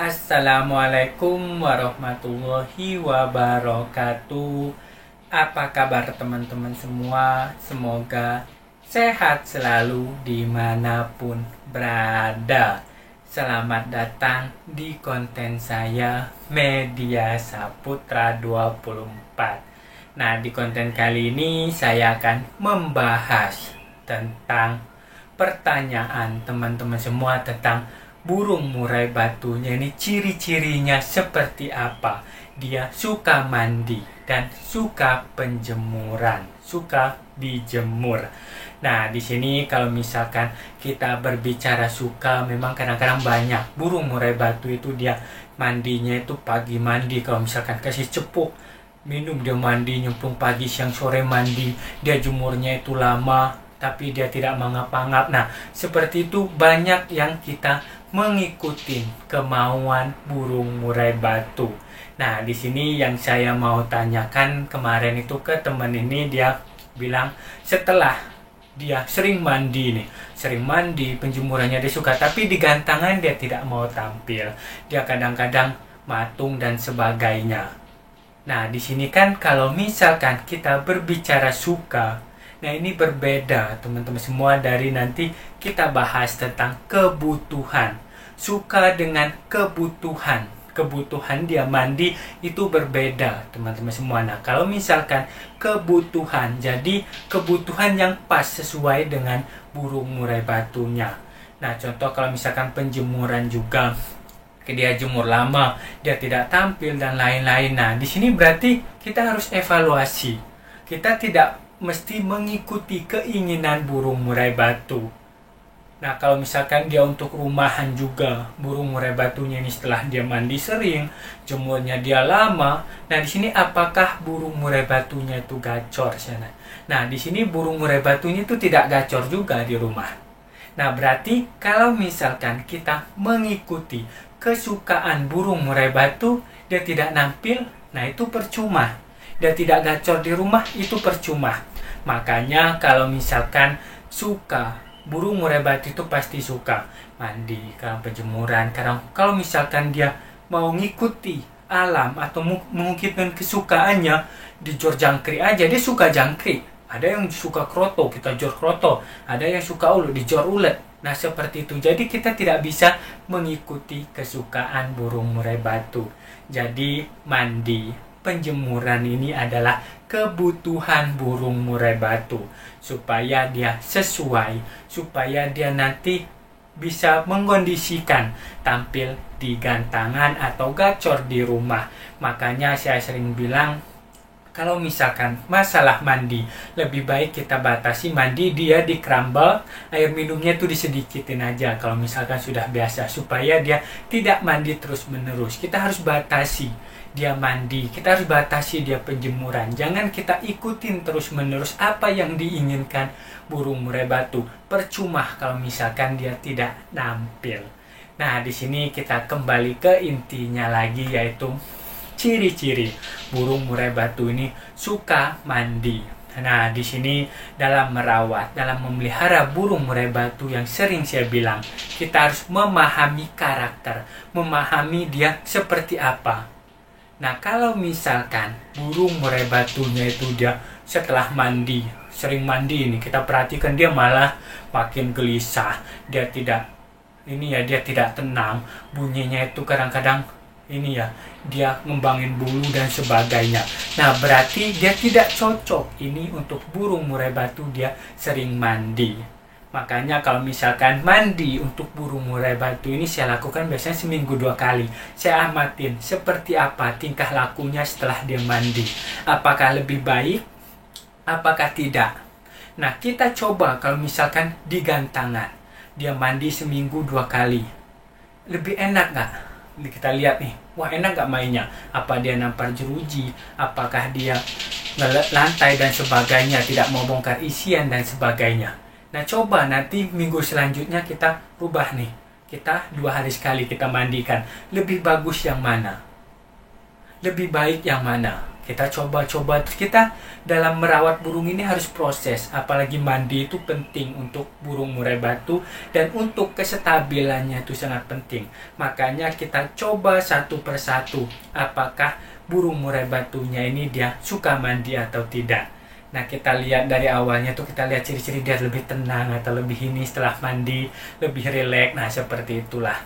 Assalamualaikum warahmatullahi wabarakatuh. Apa kabar teman-teman semua? Semoga sehat selalu dimanapun berada. Selamat datang di konten saya Media Saputra 24. Nah, di konten kali ini saya akan membahas tentang pertanyaan teman-teman semua tentang burung murai batunya ini ciri-cirinya seperti apa. Dia suka mandi dan suka penjemuran, suka dijemur. Nah, di sini kalau misalkan kita berbicara suka, memang kadang-kadang banyak burung murai batu itu dia mandinya itu pagi mandi. Kalau misalkan kasih cepuk minum, dia mandi, nyemplung pagi, siang, sore mandi. Dia jemurnya itu lama, tapi dia tidak mengapa-ngap. Nah, seperti itu banyak yang kita mengikuti kemauan burung murai batu. Nah, di sini yang saya mau tanyakan kemarin itu ke teman ini, dia bilang setelah dia sering mandi nih, sering mandi, penjemurannya dia suka, tapi di gantangan dia tidak mau tampil. Dia kadang-kadang matung dan sebagainya. Nah, di sini kan kalau misalkan kita berbicara suka, nah ini berbeda teman-teman semua dari nanti kita bahas tentang kebutuhan. Suka dengan kebutuhan. Kebutuhan dia mandi itu berbeda teman-teman semua. Nah, kalau misalkan kebutuhan, jadi kebutuhan yang pas sesuai dengan burung murai batunya. Nah, contoh kalau misalkan penjemuran juga, dia jemur lama, dia tidak tampil dan lain-lain. Nah, di sini berarti kita harus evaluasi. Kita tidak mesti mengikuti keinginan burung murai batu. Nah, kalau misalkan dia untuk rumahan juga, burung murai batunya ini setelah dia mandi sering, jemurnya dia lama. Nah, di sini apakah burung murai batunya itu gacor sana? Nah, di sini burung murai batunya itu tidak gacor juga di rumah. Nah, berarti kalau misalkan kita mengikuti kesukaan burung murai batu, dia tidak nampil, nah itu percuma. Dia tidak gacor di rumah, itu percuma. Makanya kalau misalkan suka, burung murai batu itu pasti suka mandi, kadang penjemuran. Kalau misalkan dia mau ngikuti alam atau mengungkapkan kesukaannya, di jor jangkrik aja dia suka jangkrik. Ada yang suka kroto, kita jor kroto. Ada yang suka ulet, di jor ulet. Nah, seperti itu. Jadi kita tidak bisa mengikuti kesukaan burung murai batu. Jadi mandi, penjemuran ini adalah kebutuhan burung murai batu supaya dia sesuai, supaya dia nanti bisa mengkondisikan tampil di gantangan atau gacor di rumah. Makanya saya sering bilang, kalau misalkan masalah mandi, lebih baik kita batasi mandi dia di keramba, air minumnya tuh disedikitin aja kalau misalkan sudah biasa, supaya dia tidak mandi terus menerus. Kita harus batasi dia mandi, kita harus batasi dia penjemuran. Jangan kita ikutin terus menerus apa yang diinginkan burung murai batu. Percuma kalau misalkan dia tidak nampil. Nah, di sini kita kembali ke intinya lagi, yaitu ciri-ciri burung murai batu ini suka mandi. Nah, di sini dalam merawat, dalam memelihara burung murai batu yang sering saya bilang, kita harus memahami karakter, memahami dia seperti apa. Nah, kalau misalkan burung murai batunya itu dia setelah mandi, sering mandi ini, kita perhatikan dia malah makin gelisah, dia tidak tenang, bunyinya itu kadang-kadang dia ngembangin bulu dan sebagainya. Nah, berarti dia tidak cocok ini untuk burung murai batu, dia sering mandi. Makanya kalau misalkan mandi untuk burung murai batu ini saya lakukan biasanya seminggu 2 kali. Saya amatin seperti apa tingkah lakunya setelah dia mandi. Apakah lebih baik? Apakah tidak? Nah, kita coba kalau misalkan di gantangan. Dia mandi seminggu 2 kali. Lebih enak nggak? Kita lihat nih, wah enak gak mainnya? Apa dia nampar jeruji? Apakah dia lantai dan sebagainya, tidak mau bongkar isian dan sebagainya? Nah, coba nanti minggu selanjutnya kita rubah nih. Kita 2 hari sekali kita mandikan. Lebih bagus yang mana? Lebih baik yang mana? kita coba-coba. Terus kita dalam merawat burung ini harus proses, apalagi mandi itu penting untuk burung murai batu dan untuk kestabilannya itu sangat penting. Makanya kita coba satu persatu apakah burung murai batunya ini dia suka mandi atau tidak. Nah, kita lihat dari awalnya tuh, kita lihat ciri-ciri dia lebih tenang atau lebih ini setelah mandi, lebih rileks. Nah, seperti itulah.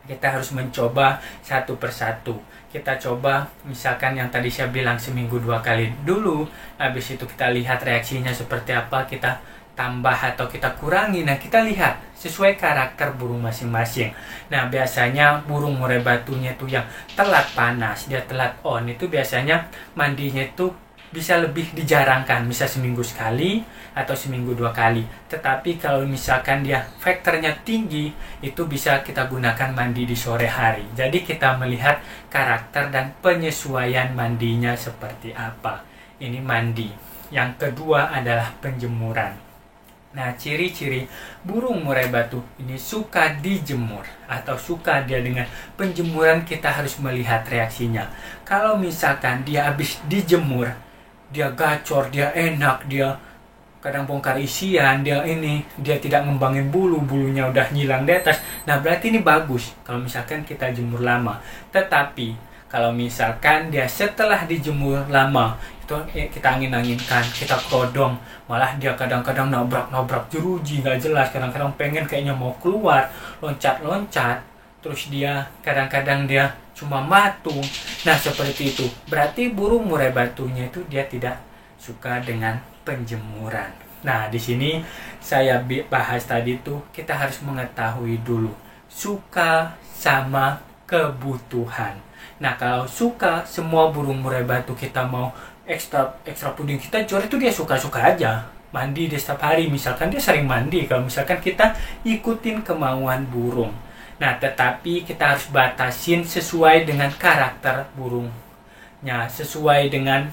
Kita harus mencoba satu persatu. Kita coba, misalkan yang tadi saya bilang seminggu 2 kali dulu, habis itu kita lihat reaksinya seperti apa, kita tambah atau kita kurangi. Nah, kita lihat sesuai karakter burung masing-masing. Nah, biasanya burung murai batunya itu yang telat panas, dia telat on, itu biasanya mandinya itu bisa lebih dijarangkan, bisa seminggu sekali atau seminggu 2 kali. Tetapi kalau misalkan dia faktornya tinggi, itu bisa kita gunakan mandi di sore hari. Jadi kita melihat karakter dan penyesuaian mandinya seperti apa. Ini mandi. Yang kedua adalah penjemuran. Nah, ciri-ciri burung murai batu ini suka dijemur atau suka dia dengan penjemuran, kita harus melihat reaksinya. Kalau misalkan dia habis dijemur, dia gacor, dia enak, dia kadang bongkar isian, dia tidak ngembangin bulunya udah nyilang di atas. Nah, berarti ini bagus kalau misalkan kita jemur lama. Tetapi kalau misalkan dia setelah dijemur lama, itu kita angin-anginkan, kita kodong, malah dia kadang-kadang nabrak jeruji nggak jelas, kadang-kadang pengen kayaknya mau keluar, loncat-loncat, terus dia kadang-kadang dia cuma matung. Nah, seperti itu. Berarti burung murai batunya itu dia tidak suka dengan penjemuran. Nah, di sini saya bahas tadi tuh, kita harus mengetahui dulu suka sama kebutuhan. Nah, kalau suka, semua burung murai batu kita mau ekstra puding kita jual itu dia suka-suka aja. Mandi dia setiap hari, misalkan dia sering mandi. Kalau misalkan kita ikutin kemauan burung. Nah, tetapi kita harus batasin sesuai dengan karakter burungnya, sesuai dengan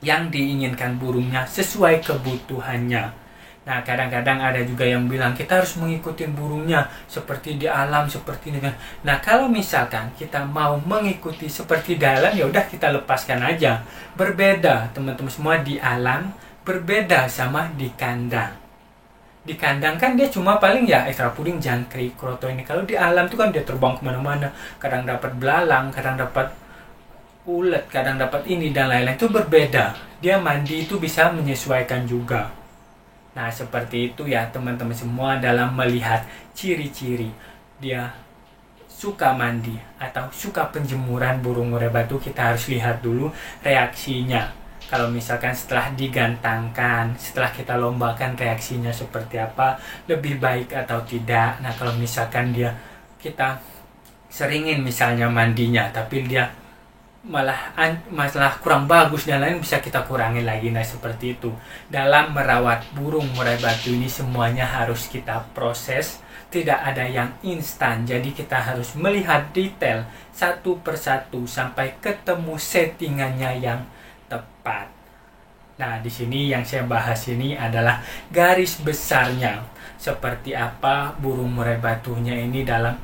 yang diinginkan burungnya, sesuai kebutuhannya. Nah, kadang-kadang ada juga yang bilang kita harus mengikuti burungnya seperti di alam, seperti dengan. Nah, kalau misalkan kita mau mengikuti seperti di alam, ya udah kita lepaskan aja. Berbeda, teman-teman semua, di alam berbeda sama di kandang. Di kandang kan dia cuma paling ya ekstra puding, jangkrik, kroto ini. Kalau di alam tuh kan dia terbang kemana-mana, kadang dapat belalang, kadang dapat ulet, kadang dapat ini dan lain-lain. Itu berbeda. Dia mandi itu bisa menyesuaikan juga. Nah, seperti itu ya teman-teman semua, dalam melihat ciri-ciri dia suka mandi atau suka penjemuran burung murai batu, kita harus lihat dulu reaksinya. Kalau misalkan setelah digantangkan, setelah kita lombakan, reaksinya seperti apa, lebih baik atau tidak. Nah, kalau misalkan kita seringin misalnya mandinya, tapi dia masalah kurang bagus dan lain, bisa kita kurangi lagi. Nah, seperti itu. Dalam merawat burung murai batu ini semuanya harus kita proses, tidak ada yang instan. Jadi kita harus melihat detail satu persatu sampai ketemu settingannya yang tepat. Nah, di sini yang saya bahas ini adalah garis besarnya, seperti apa burung murai batunya ini dalam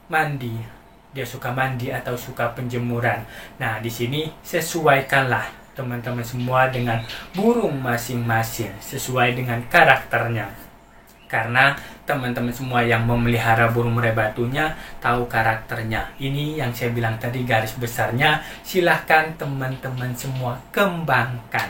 mandi. Dia suka mandi atau suka penjemuran. Nah, di sini sesuaikanlah teman-teman semua dengan burung masing-masing, sesuai dengan karakternya. Karena teman-teman semua yang memelihara burung murai batunya tahu karakternya. Ini yang saya bilang tadi, garis besarnya. Silahkan teman-teman semua kembangkan.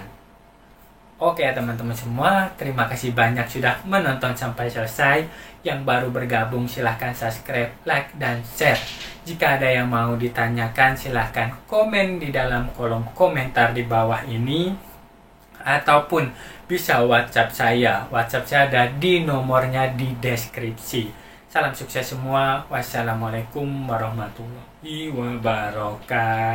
Oke ya teman-teman semua, terima kasih banyak sudah menonton sampai selesai. Yang baru bergabung silahkan subscribe, like, dan share. Jika ada yang mau ditanyakan silahkan komen di dalam kolom komentar di bawah ini, ataupun bisa WhatsApp saya. WhatsApp saya ada di nomornya di deskripsi. Salam sukses semua. Wassalamualaikum warahmatullahi wabarakatuh.